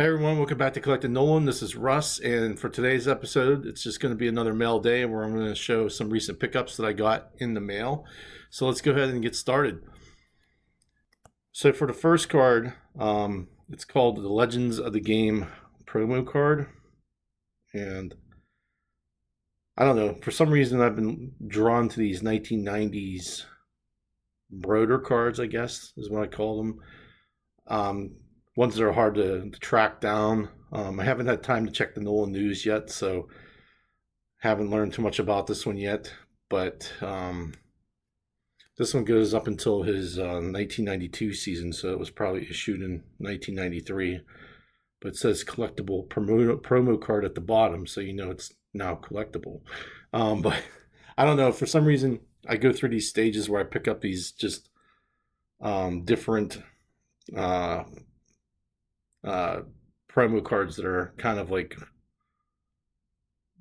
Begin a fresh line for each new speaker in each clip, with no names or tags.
Hey everyone, welcome back to Collecting Nolan. This is Russ, and for today's episode, it's just going to be another mail day where I'm going to show some recent pickups that I got in the mail. So let's go ahead and get started. So for the first card, it's called the Legends of the Game promo card, and I don't know, for some reason I've been drawn to these 1990s Broder cards, I guess is what I call them. Ones that are hard to track down. I haven't had time to check the Nolan news yet, so haven't learned too much about this one yet. But this one goes up until his 1992 season, so it was probably issued in 1993. But it says collectible promo card at the bottom, so you know it's now collectible. But I don't know, for some reason, I go through these stages where I pick up these just different promo cards that are kind of like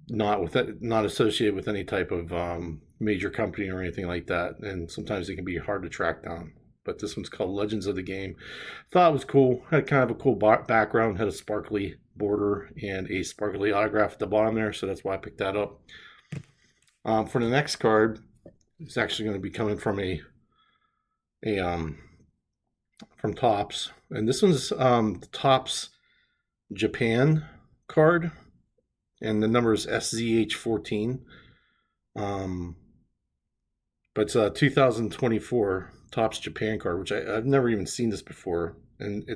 not associated with any type of major company or anything like that, and sometimes they can be hard to track down. But this one's called Legends of the Game. Thought it was cool. Had kind of a cool background. Had a sparkly border and a sparkly autograph at the bottom there, so that's why I picked that up. For the next card, it's actually going to be coming from from Topps, and this one's the Topps Japan card, and the number is SZH14. But it's a 2024 Topps Japan card, which I've never even seen this before, and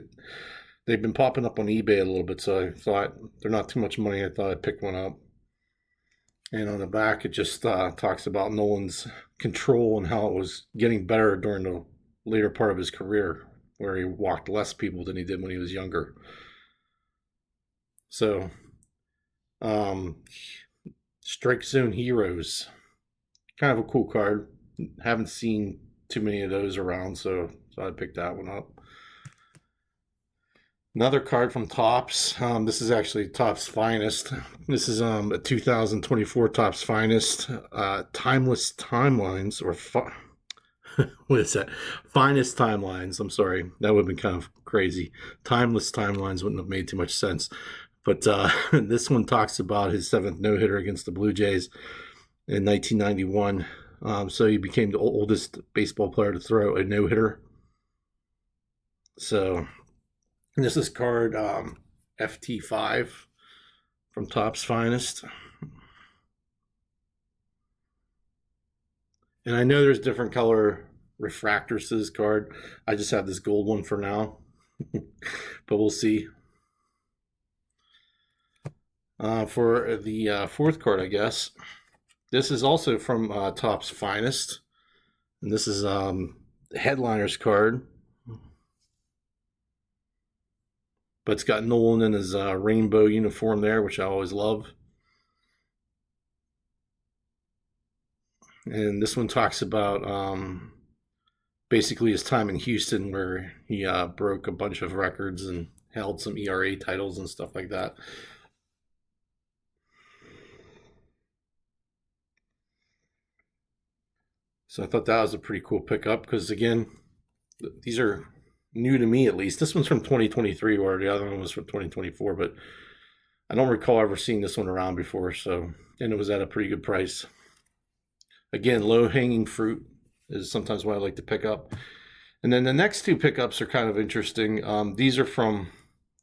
they've been popping up on eBay a little bit, so I thought they're not too much money. I thought I'd pick one up. And on the back, it just talks about Nolan's control and how it was getting better during the later part of his career, where he walked less people than he did when he was younger. So, Strike Zone Heroes, kind of a cool card. Haven't seen too many of those around, so I picked that one up. Another card from Topps. This is actually Topps Finest. This is a 2024 Topps Finest Timeless Timelines, or what is that? Finest Timelines. I'm sorry. That would have been kind of crazy. Timeless Timelines wouldn't have made too much sense. But this one talks about his 7th no-hitter against the Blue Jays in 1991. So he became the oldest baseball player to throw a no-hitter. So this is card FT5 from Topps Finest. And I know there's different color refractors to this card. I just have this gold one for now, but we'll see. For the fourth card, I guess, this is also from Topps Finest, and this is the Headliners card, but it's got Nolan in his rainbow uniform there, which I always love. And this one talks about basically his time in Houston, where he broke a bunch of records and held some ERA titles and stuff like that. So I thought that was a pretty cool pickup because, again, these are new to me at least. This one's from 2023, where the other one was from 2024, but I don't recall ever seeing this one around before. So, and it was at a pretty good price. Again, low-hanging fruit is sometimes what I like to pick up. And then the next two pickups are kind of interesting. These are from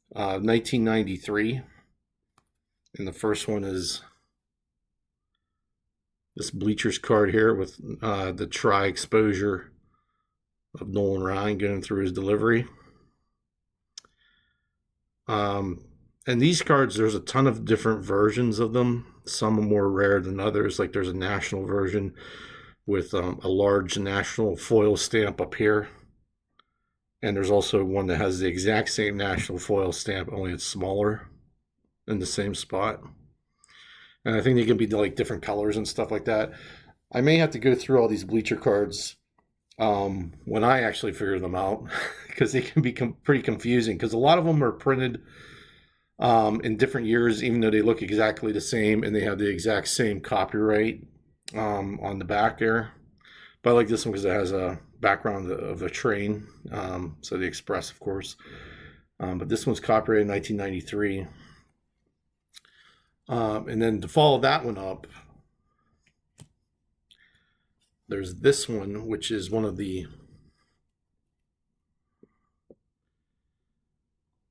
1993. And the first one is this Bleachers card here with the tri-exposure of Nolan Ryan going through his delivery. And these cards, there's a ton of different versions of them. Some are more rare than others. Like there's a national version with a large national foil stamp up here. And there's also one that has the exact same national foil stamp, only it's smaller in the same spot. And I think they can be like different colors and stuff like that. I may have to go through all these Bleacher cards when I actually figure them out, because they can be pretty confusing, because a lot of them are printed in different years, even though they look exactly the same and they have the exact same copyright on the back there. But I like this one because it has a background of a train, so the Express, of course. But this one's copyrighted in 1993. And then to follow that one up, there's this one, which is one of the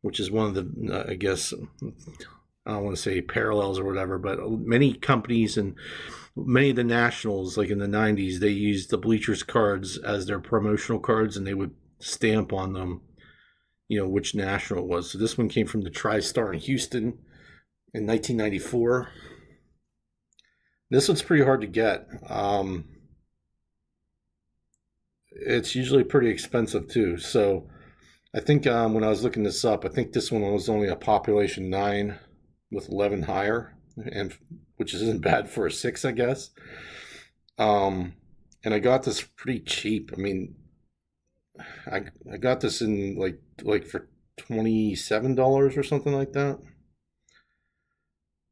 I guess, I don't want to say parallels or whatever, but many companies and many of the nationals, like in the 90s, they used the Bleachers cards as their promotional cards, and they would stamp on them, which national it was. So this one came from the TriStar in Houston in 1994. This one's pretty hard to get. It's usually pretty expensive too. So I think when I was looking this up, I think this one was only a population 9 with 11 higher, and which isn't bad for a 6, I guess. And I got this pretty cheap. I mean, I got this in like for $27 or something like that.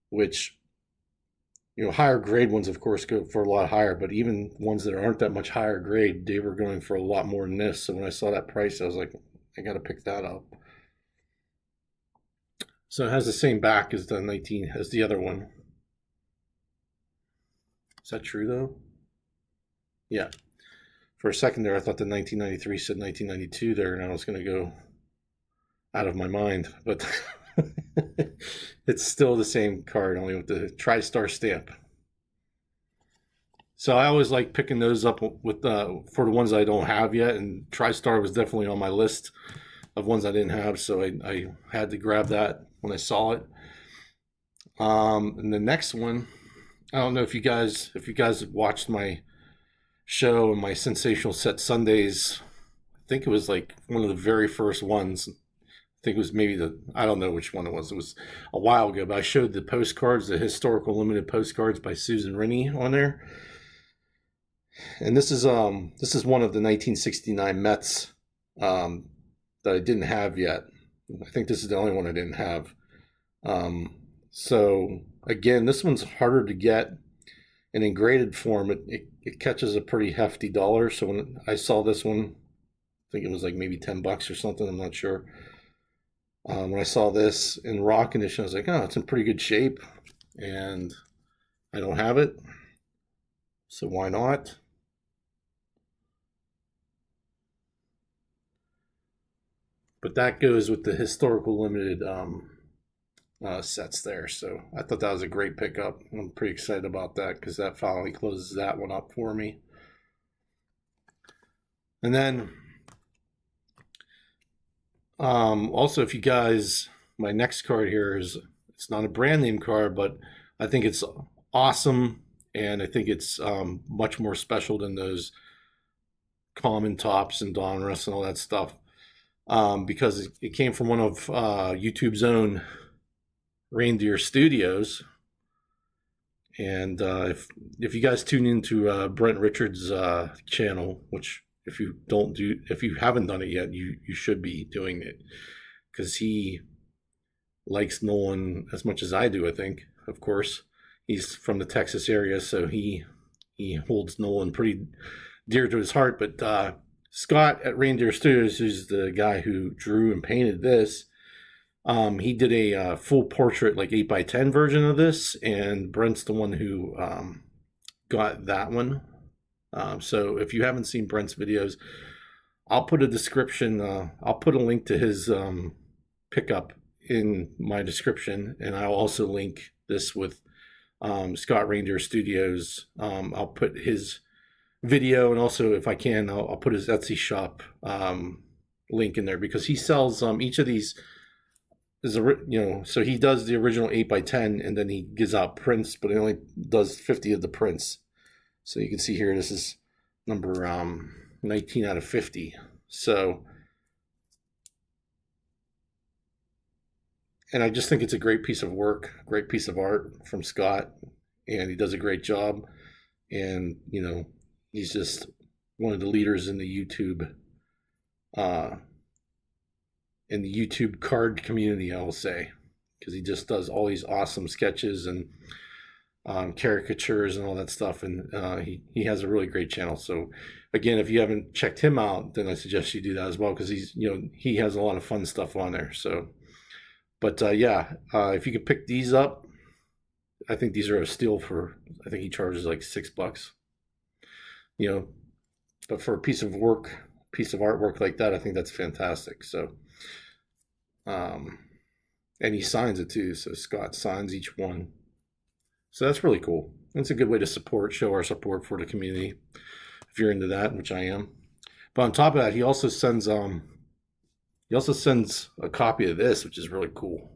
Which, higher grade ones, of course, go for a lot higher, but even ones that aren't that much higher grade, they were going for a lot more than this. So when I saw that price, I was like, I got to pick that up. So it has the same back as the other one. Is that true though? Yeah. For a second there, I thought the 1993 said 1992 there, and I was going to go out of my mind, but it's still the same card, only with the TriStar stamp. So I always like picking those up with for the ones I don't have yet, and TriStar was definitely on my list of ones I didn't have, so I had to grab that when I saw it. And the next one, I don't know if you guys watched my show and my Sensational Set Sundays. I think it was like one of the very first ones. I think it was maybe I don't know which one it was. It was a while ago, but I showed the postcards, the historical limited postcards by Susan Rennie on there. And this is one of the 1969 Mets that I didn't have yet. I think this is the only one I didn't have. So again, this one's harder to get, and in graded form, it catches a pretty hefty dollar. So when I saw this one, I think it was like maybe $10 or something. I'm not sure. When I saw this in raw condition, I was like, oh, it's in pretty good shape, and I don't have it, so why not? But that goes with the historical limited sets there. So I thought that was a great pickup. I'm pretty excited about that because that finally closes that one up for me. And then also, if you guys, my next card here it's not a brand name card, but I think it's awesome, and I think it's much more special than those common tops and Donruss and all that stuff. Because it came from one of YouTube's own Reindeer Studios. And if you guys tune into Brent Richards' channel, which if you haven't done it yet, you should be doing it, because he likes Nolan as much as I do. I think, of course, he's from the Texas area, so he holds Nolan pretty dear to his heart. But Scott at Reindeer Studios, who's the guy who drew and painted this, he did a full portrait, like 8x10 version of this, and Brent's the one who got that one. So if you haven't seen Brent's videos, I'll put a description. I'll put a link to his pickup in my description, and I'll also link this with Scott Reindeer Studios. I'll put his video, and also, if I can, I'll put his Etsy shop link in there, because he sells each of these is so he does the original 8x10, and then he gives out prints, but he only does 50 of the prints. So you can see here, this is number 19 out of 50. So, and I just think it's a great piece of work, great piece of art from Scott, and he does a great job. And he's just one of the leaders in the YouTube card community, I will say, because he just does all these awesome sketches. And caricatures and all that stuff, and he has a really great channel. So again, if you haven't checked him out, then I suggest you do that as well, because he has a lot of fun stuff on there. So, but yeah, if you could pick these up, I think these are a steal. I think he charges like $6, but for a piece of artwork like that, I think that's fantastic. So, and he signs it too. So Scott signs each one. So that's really cool. It's a good way to show our support for the community, if you're into that, which I am. But on top of that, he also sends a copy of this, which is really cool,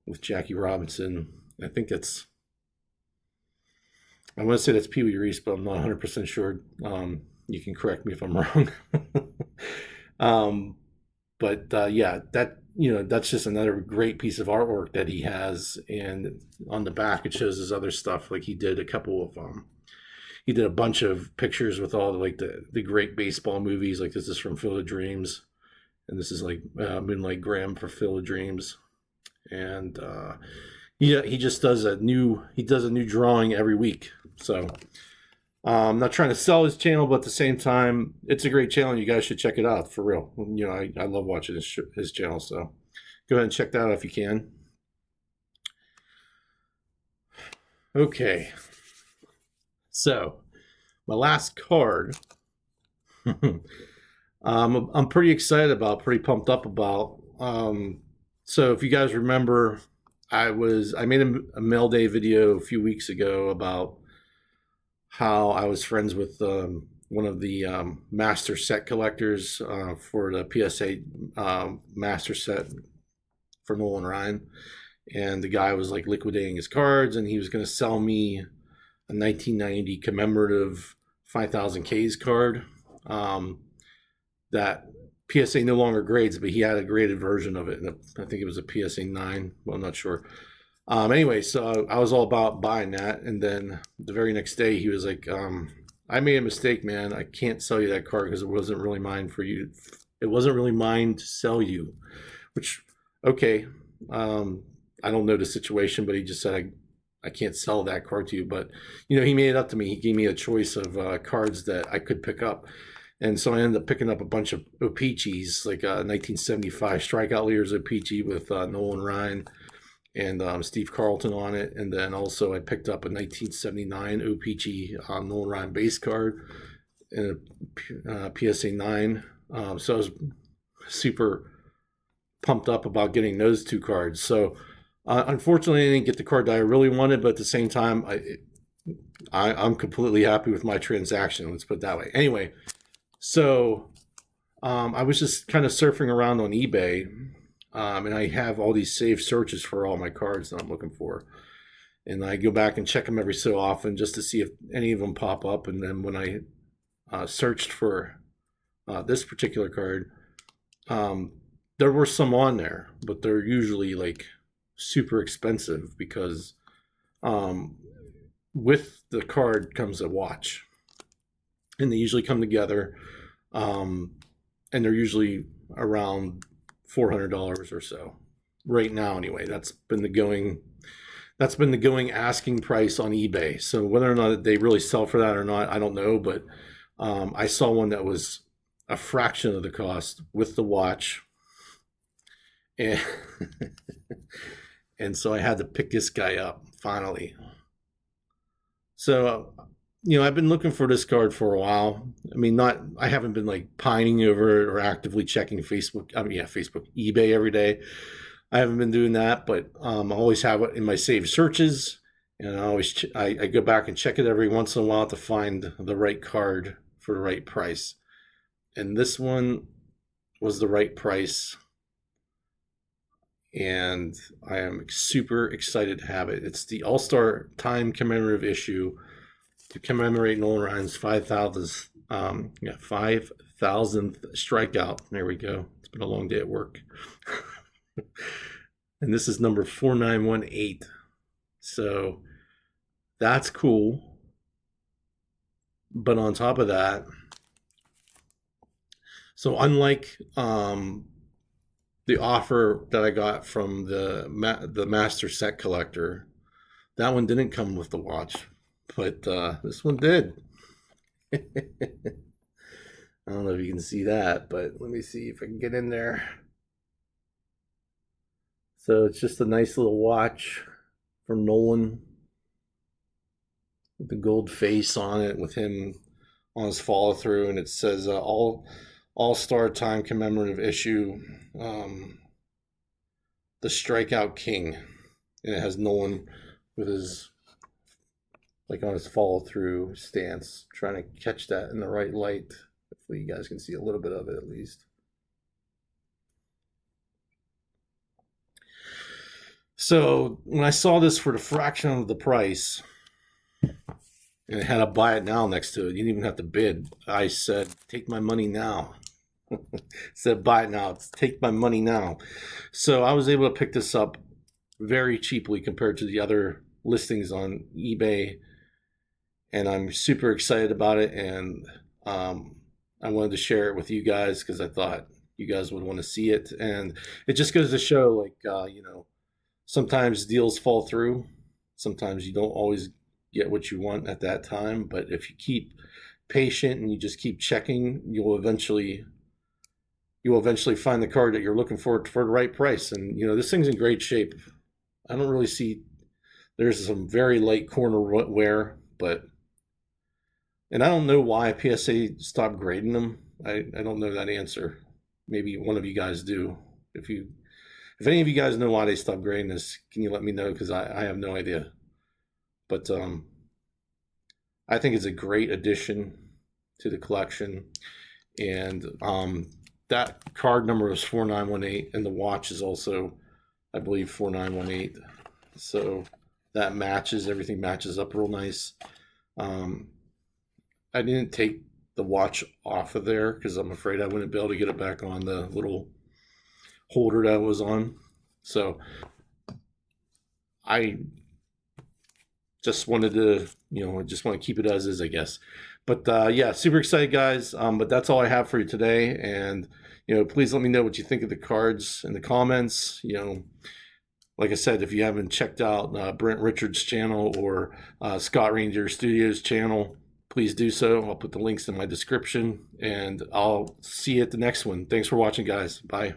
with Jackie Robinson. I want to say that's Pee Wee Reese, but I'm not 100% sure. You can correct me if I'm wrong. Yeah, that's just another great piece of artwork that he has. And on the back, it shows his other stuff. Like he did a bunch of pictures with all the great baseball movies. Like this is from Field of Dreams, and this is like Moonlight Graham for Field of Dreams. And he just does a new drawing every week. So I'm not trying to sell his channel, but at the same time, it's a great channel. You guys should check it out, for real. I love watching his channel, so go ahead and check that out if you can. Okay, so my last card, I'm pretty excited about, pretty pumped up about. So if you guys remember, I made a mail day video a few weeks ago about how I was friends with one of the master set collectors for the PSA master set for Nolan Ryan. And the guy was like liquidating his cards, and he was going to sell me a 1990 commemorative 5,000 Ks card that PSA no longer grades, but he had a graded version of it. And I think it was a PSA 9. Well, I'm not sure. Anyway, so I was all about buying that. And then the very next day, he was like, I made a mistake, man. I can't sell you that card because it wasn't really mine for you. It wasn't really mine to sell you, which, okay. I don't know the situation, but he just said, I can't sell that card to you. But, he made it up to me. He gave me a choice of cards that I could pick up. And so I ended up picking up a bunch of O-Pee-Chees, like a 1975 Strikeout Leaders O-Pee-Chee with Nolan Ryan and Steve Carlton on it. And then also I picked up a 1979 O-Pee-Chee Nolan Ryan base card and a PSA 9. So I was super pumped up about getting those two cards. So unfortunately, I didn't get the card that I really wanted, but at the same time, I'm completely happy with my transaction. Let's put it that way. Anyway, so I was just kind of surfing around on eBay, and I have all these saved searches for all my cards that I'm looking for. And I go back and check them every so often just to see if any of them pop up. And then when I searched for this particular card, there were some on there, but they're usually like super expensive because with the card comes a watch, and they usually come together, and they're usually around $400 or so right now. Anyway, that's been the going asking price on eBay. So whether or not they really sell for that or not, I don't know. But I saw one that was a fraction of the cost with the watch, and and so I had to pick this guy up finally. So I've been looking for this card for a while. I haven't been like pining over it or actively checking Facebook, eBay every day. I haven't been doing that, but I always have it in my saved searches, and I go back and check it every once in a while to find the right card for the right price. And this one was the right price, and I am super excited to have it. It's the All-Star Time commemorative issue to commemorate Nolan Ryan's 5,000th strikeout. There we go. It's been a long day at work. And this is number 4918. So that's cool. But on top of that, so unlike the offer that I got from the master set collector, That one didn't come with the watch, but this one did. I don't know if you can see that, but let me see if I can get in there. So it's just a nice little watch from Nolan with the gold face on it, with him on his follow through, and it says All-Star Time commemorative issue, the Strikeout King, and it has Nolan with his like on his follow through stance, trying to catch that in the right light. Hopefully, you guys can see a little bit of it at least. So when I saw this for the fraction of the price, and it had a buy it now next to it, you didn't even have to bid. I said, take my money now. Said buy it now. It's take my money now. So I was able to pick this up very cheaply compared to the other listings on eBay, and I'm super excited about it. And I wanted to share it with you guys because I thought you guys would want to see it. And it just goes to show, like, sometimes deals fall through. Sometimes you don't always get what you want at that time. But if you keep patient and you just keep checking, you'll eventually find the card that you're looking for the right price. And this thing's in great shape. I don't really see, there's some very light corner wear, and I don't know why PSA stopped grading them. I don't know that answer. Maybe one of you guys do. If any of you guys know why they stopped grading this, can you let me know? Because I have no idea. But I think it's a great addition to the collection. And that card number is 4918, and the watch is also, I believe, 4918. So that matches, everything matches up real nice. I didn't take the watch off of there because I'm afraid I wouldn't be able to get it back on the little holder that it was on. So I just wanted to, I just want to keep it as is, I guess. But yeah, super excited, guys. But that's all I have for you today. And, please let me know what you think of the cards in the comments. Like I said, if you haven't checked out Brent Richards' channel or Scott Ranger Studios' channel, please do so. I'll put the links in my description, and I'll see you at the next one. Thanks for watching, guys. Bye.